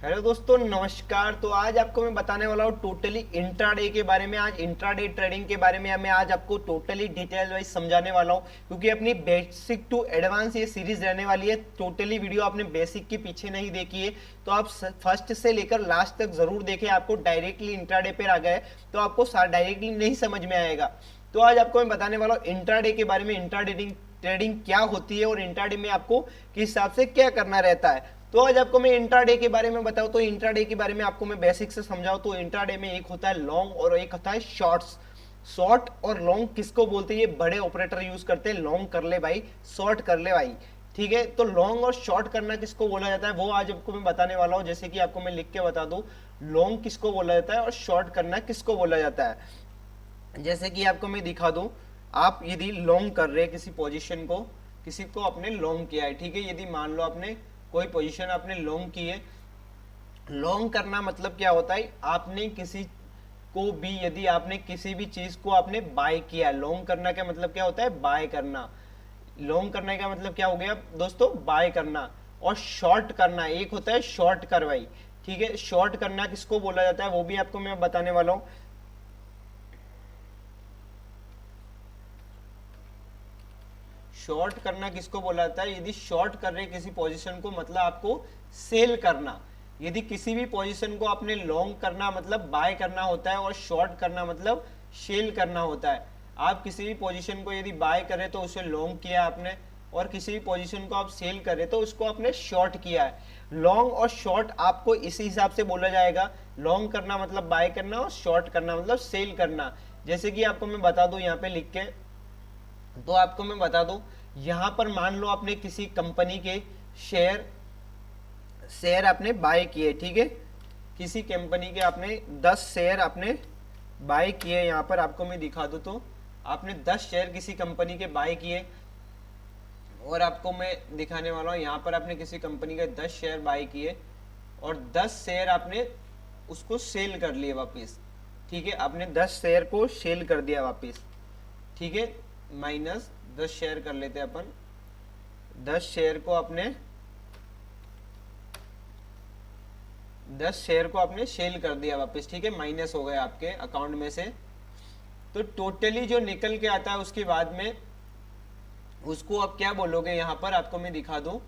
Hello दोस्तों, नमस्कार। तो आज आपको मैं बताने वाला हूँ टोटली इंट्राडे के बारे में। आज इंट्राडे ट्रेडिंग के बारे में मैं आज आपको टोटली डिटेल वाइज समझाने वाला हूँ, क्योंकि अपनी बेसिक टू एडवांस ये सीरीज रहने वाली है। टोटली वीडियो आपने बेसिक के पीछे नहीं देखी है तो आप फर्स्ट से लेकर लास्ट तक जरूर देखें। आपको डायरेक्टली इंट्राडे पर आ गए तो आपको डायरेक्टली नहीं समझ में आएगा। तो आज आपको मैं बताने वाला हूँ इंट्राडे के बारे में, इंट्राडे ट्रेडिंग क्या होती है और इंट्राडे में आपको किस हिसाब से क्या करना रहता है। तो आज आपको मैं इंट्राडे के बारे में बताऊं तो इंट्राडे के बारे में आपको मैं बेसिक से समझाऊं तो इंट्राडे में एक होता है लॉन्ग और एक होता है शॉर्ट्स। शॉर्ट और लॉन्ग किसको बोलते हैं? ये बड़े ऑपरेटर यूज करते हैं। लॉन्ग कर ले भाई, शॉर्ट कर ले भाई। ठीक है, तो लॉन्ग और शॉर्ट करना किसको बोला जाता है वो आज आपको मैं बताने वाला हूं। जैसे कि आपको मैं लिख के बता दूं, लॉन्ग किसको बोला जाता है और शॉर्ट करना किसको बोला जाता है। जैसे कि आपको मैं दिखा दूं, आप यदि लॉन्ग कर रहे हैं किसी पोजीशन को, किसी को आपने लॉन्ग किया है, ठीक है। यदि मान लो आपने कोई पोजीशन आपने लॉन्ग की है। लॉन्ग करना मतलब क्या होता है? आपने किसी को भी, यदि आपने किसी भी चीज को आपने बाय किया, लॉन्ग करना का मतलब क्या होता है? बाय करना। लॉन्ग करने का मतलब क्या हो गया दोस्तों? बाय करना। और शॉर्ट करना एक होता है शॉर्ट करवाई। ठीक है, शॉर्ट करना किसको बोला जाता है वो भी आपको मैं बताने वाला हूँ। शॉर्ट करना किसको बोला जाता है? यदि शॉर्ट कर रहे किसी पोजीशन को मतलब आपको सेल करना। यदि किसी भी पोजीशन को आपने लॉन्ग करना मतलब बाय करना होता है और शॉर्ट करना मतलब सेल करना होता है। आप किसी भी पोजीशन को यदि बाय करें तो उसे लॉन्ग किया आपने, और किसी भी पोजीशन को आप सेल करें तो उसको आपने शॉर्ट किया है। लॉन्ग और शॉर्ट आपको इसी हिसाब से बोला जाएगा। लॉन्ग करना मतलब बाय करना और शॉर्ट करना मतलब सेल करना। जैसे कि आपको मैं बता दूं यहाँ पे लिख के, तो आपको मैं बता दूं, यहां पर मान लो आपने किसी कंपनी के शेयर शेयर आपने बाय किए, ठीक है। किसी कंपनी के आपने 10 शेयर आपने बाय किए। यहां पर आपको मैं दिखा दूं तो आपने 10 शेयर किसी कंपनी के बाय किए, और आपको मैं दिखाने वाला हूं यहां पर आपने किसी कंपनी के 10 शेयर बाय किए और 10 शेयर आपने उसको सेल कर लिए वापस। ठीक है, आपने 10 शेयर को सेल कर दिया वापस। ठीक है, माइनस 10 शेयर कर लेते हैं अपन। 10 शेयर को आपने सेल कर दिया वापस। ठीक है, माइनस हो गया आपके अकाउंट में से। तो टोटली जो निकल के आता है उसके बाद में उसको आप क्या बोलोगे? यहाँ पर आपको मैं दिखा दूं,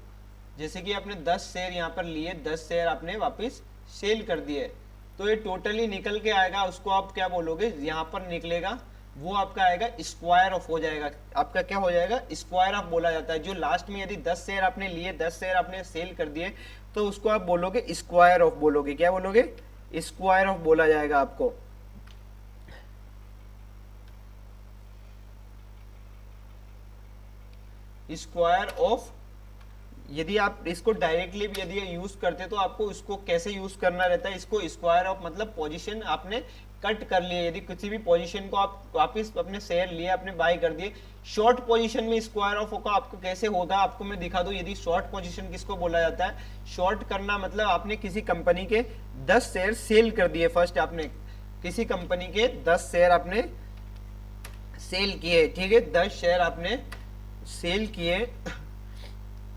जैसे कि आपने 10 शेयर यहाँ पर लिए, 10 शेयर आपने वापस सेल कर दिए, तो ये टोटली निकल के आएगा। उसको आप क्या बोलोगे? यहाँ पर निकलेगा वो आपका आएगा स्क्वायर ऑफ हो जाएगा। आपका क्या हो जाएगा? स्क्वायर ऑफ बोला जाता है। जो लास्ट में यदि 10 शेयर आपने लिए, 10 शेयर आपने सेल कर दिए, तो उसको आप बोलोगे स्क्वायर ऑफ बोलोगे। क्या बोलोगे? स्क्वायर ऑफ बोला जाएगा आपको। Square of. यदि आप इसको डायरेक्टली भी यदि यूज करते तो आपको इसको कैसे यूज करना रहता है? इसको स्क्वायर ऑफ मतलब पोजीशन आपने कट कर लिए। यदि किसी भी पोजीशन को आप वापस अपने शेयर लिए, आपने बाय कर दिए, शॉर्ट पोजीशन में स्क्वायर ऑफ होगा आपको कैसे होगा आपको मैं दिखा दूं। यदि शॉर्ट पोजीशन किसको बोला जाता है? शॉर्ट करना मतलब आपने किसी कंपनी के 10 शेयर सेल कर दिए। फर्स्ट आपने किसी कंपनी के 10 शेयर आपने सेल किए, ठीक है। 10 शेयर आपने सेल किए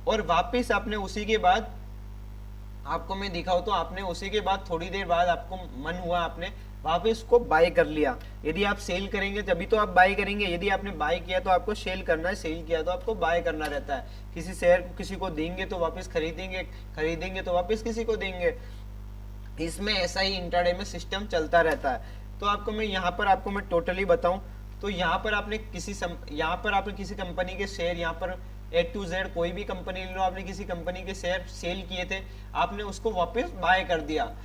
और वापस आपने उसी के बाद, आपको मैं दिखाऊं तो आपने उसी के बाद थोड़ी देर बाद आपको मन हुआ, आपने वापस उसको बाय कर लिया। यदि आप सेल करेंगे तभी तो आप बाय करेंगे। यदि आपने बाय किया तो आपको सेल करना है, सेल किया तो आपको बाय करना रहता है। किसी शेयर को किसी को देंगे तो वापस खरीदेंगे, खरीदेंगे तो वापस किसी को देंगे। इसमें ऐसा ही इंट्राडे में सिस्टम चलता रहता है। तो आपको मैं यहाँ पर आपको मैं टोटली बताऊं तो यहाँ पर आपने यहाँ पर आपने किसी कंपनी के शेयर, यहाँ पर A to Z कोई भी कंपनी ले लो, आपने किसी कंपनी के शेयर सेल किए थे, आपने उसको वापस बाय कर दिया।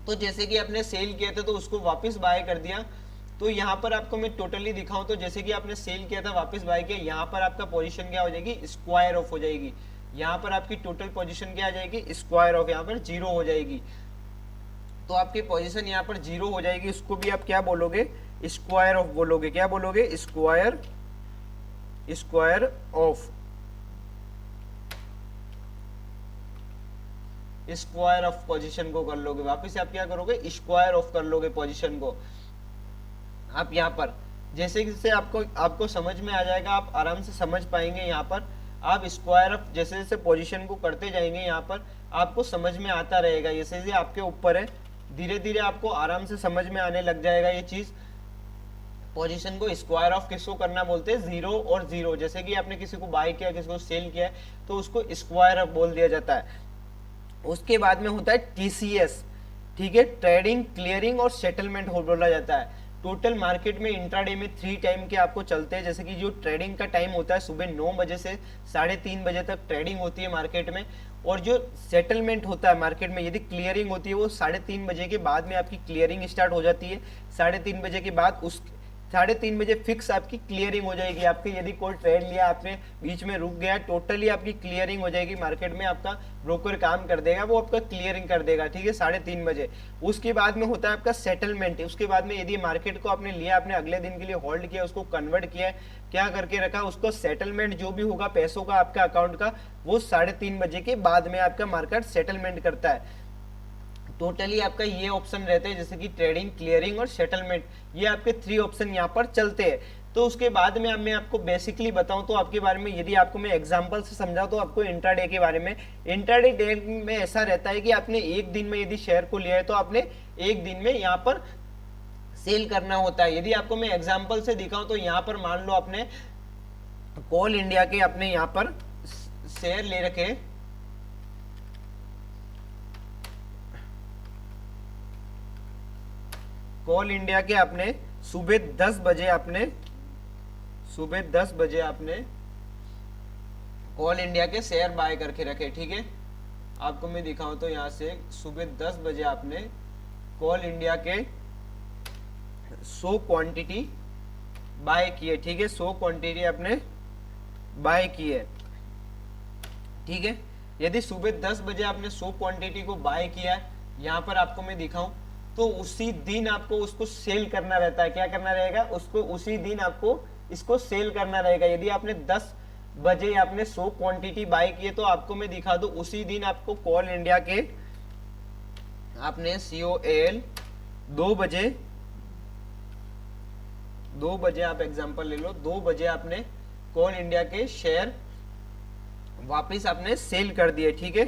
तो जैसे कि आपने सेल किए थे तो उसको वापस बाय कर दिया। तो यहाँ पर आपको मैं टोटली दिखाऊं तो जैसे कि आपने सेल किया था, वापस बाय किया, यहाँ पर आपका पोजीशन क्या हो जाएगी? स्क्वायर ऑफ हो जाएगी। यहाँ पर आपकी टोटल पोजीशन क्या आ जाएगी? Square of. यहाँ पर जीरो हो जाएगी। तो आपकी पोजीशन यहाँ पर जीरो हो जाएगी। उसको भी आप क्या बोलोगे? स्क्वायर ऑफ बोलोगे। क्या बोलोगे? Square of. Square of position को कर लोगे वापस। आप क्या करोगे? स्क्वायर ऑफ कर लोगे पोजीशन को। आप यहाँ पर जैसे आपको आपको समझ में आ जाएगा, आप आराम से समझ पाएंगे। यहाँ पर आप स्क्वायर ऑफ जैसे जैसे पोजीशन को करते जाएंगे यहाँ पर आपको समझ में आता रहेगा, जैसे जैसे आपके ऊपर है, धीरे धीरे आपको आराम से समझ में आने लग जाएगा ये चीज। पोजीशन को स्क्वायर ऑफ किसको करना बोलते हैं, जीरो और जीरो, जैसे कि आपने किसी को बाय किया किसी को सेल किया है तो उसको स्क्वायर ऑफ बोल दिया जाता है। उसके बाद में होता है टीसीएस, ठीक है, ट्रेडिंग क्लियरिंग और सेटलमेंट हो बोला जाता है। टोटल मार्केट में इंट्राडे में 3 टाइम के आपको चलते हैं, जैसे कि जो ट्रेडिंग का टाइम होता है सुबह 9 बजे से 3:30 बजे तक ट्रेडिंग होती है मार्केट में, और जो सेटलमेंट होता है मार्केट में यदि क्लियरिंग होती है वो 3:30 बजे के बाद में आपकी क्लियरिंग स्टार्ट हो जाती है। 3:30 बजे के बाद उस 3:30 बजे फिक्स आपकी क्लियरिंग हो जाएगी। आपकी यदि कोई ट्रेड लिया आपने बीच में रुक गया, टोटली आपकी क्लियरिंग हो जाएगी मार्केट में, आपका ब्रोकर काम कर देगा, वो आपका क्लियरिंग कर देगा, ठीक है, 3:30 बजे। उसके बाद में होता है आपका सेटलमेंट। उसके बाद में यदि मार्केट को आपने लिया, आपने अगले दिन के लिए होल्ड किया, उसको कन्वर्ट किया, क्या करके रखा, उसको सेटलमेंट जो भी होगा पैसों का आपका अकाउंट का, वो 3:30 बजे के बाद में आपका मार्केट सेटलमेंट करता है। टोटली आपका ये ऑप्शन रहते हैं, जैसे कि ट्रेडिंग क्लियरिंग और सेटलमेंट, ये आपके 3 ऑप्शन यहाँ पर चलते हैं। तो उसके बाद में अब मैं आपको बेसिकली बताऊं तो आपके बारे में, यदि आपको मैं एग्जांपल से समझाऊं तो आपको इंट्राडे के बारे में। इंट्राडे डे में ऐसा रहता है कि आपने एक दिन में यदि शेयर को लिया है तो आपने एक दिन में यहाँ पर सेल करना होता है। यदि आपको मैं एग्जाम्पल से दिखाऊं तो यहाँ पर मान लो आपने कोल इंडिया के अपने यहाँ पर शेयर ले रखे, कोल इंडिया के आपने सुबह 10 बजे आपने कोल इंडिया के शेयर बाय करके रखे, ठीक है। आपको मैं दिखाऊं तो यहां से सुबह 10 बजे आपने कोल इंडिया के 100 क्वांटिटी बाय किए, ठीक है, 100 क्वांटिटी आपने बाय किए, ठीक है। यदि सुबह 10 बजे आपने 100 क्वांटिटी को बाय किया है, यहां पर आपको मैं दिखाऊं तो उसी दिन आपको उसको सेल करना रहता है। क्या करना रहेगा, उसको उसी दिन आपको इसको सेल करना रहेगा। यदि आपने 10 बजे आपने 100 क्वांटिटी बाय किए तो आपको मैं दिखा दूं उसी दिन आपको कोल इंडिया के आपने COAL 2 बजे आप एग्जांपल ले लो, 2 बजे आपने कोल इंडिया के शेयर वापस आपने सेल कर दिए, ठीक है,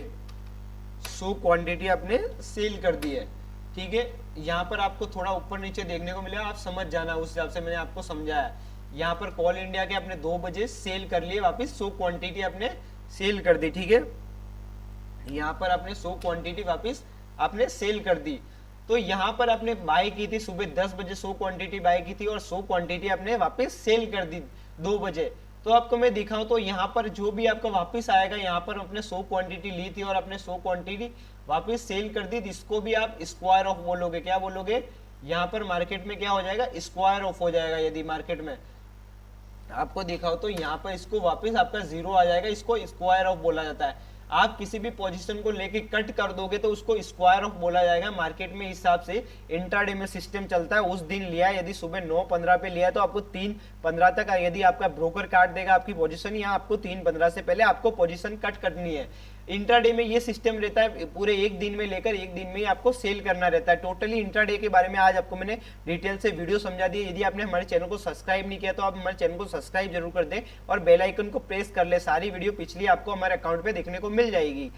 100 क्वांटिटी आपने सेल कर दी है, ठीक है। यहाँ पर आपको थोड़ा ऊपर नीचे देखने को मिलेगा, आप समझ जाना, उस हिसाब से मैंने आपको समझाया। यहाँ पर कोल इंडिया के आपने 2 बजे सेल कर लिए, वापस 100 क्वांटिटी आपने सेल कर दी, ठीक है। यहाँ पर आपने 100 क्वांटिटी वापस आपने सेल कर दी। तो यहाँ पर आपने बाय की थी सुबह 10 बजे 100 क्वांटिटी बाय की थी और 100 क्वांटिटी आपने वापस सेल कर दी 2 बजे। तो आपको मैं दिखाऊं तो यहाँ पर जो भी आपका वापस आएगा, यहाँ पर आपने 100 क्वांटिटी ली थी और आपने 100 क्वांटिटी वापस सेल कर दी, इसको भी आप स्क्वायर ऑफ बोलोगे। क्या बोलोगे, यहाँ पर मार्केट में क्या हो जाएगा, स्क्वायर ऑफ हो जाएगा। यदि मार्केट में आपको दिखाओ तो यहाँ पर इसको वापस आपका जीरो आ जाएगा, इसको स्क्वायर ऑफ बोला जाता है। आप किसी भी पोजीशन को लेके कट कर दोगे तो उसको स्क्वायर ऑफ बोला जाएगा मार्केट में। इस हिसाब से इंट्राडे में सिस्टम चलता है। उस दिन लिया, यदि सुबह 9:15 पे लिया तो आपको 3:15 तक, यदि आपका ब्रोकर काट देगा आपकी पोजीशन, या आपको 3:15 से पहले आपको पोजीशन कट करनी है। इंट्राडे में ये सिस्टम रहता है, पूरे एक दिन में लेकर एक दिन में ही आपको सेल करना रहता है। टोटली इंट्राडे के बारे में आज आपको मैंने डिटेल से वीडियो समझा दी। यदि आपने हमारे चैनल को सब्सक्राइब नहीं किया तो आप हमारे चैनल को सब्सक्राइब जरूर कर दें और बेल आइकन को प्रेस कर ले। सारी वीडियो पिछली आपको हमारे अकाउंट पे देखने को मिल जाएगी।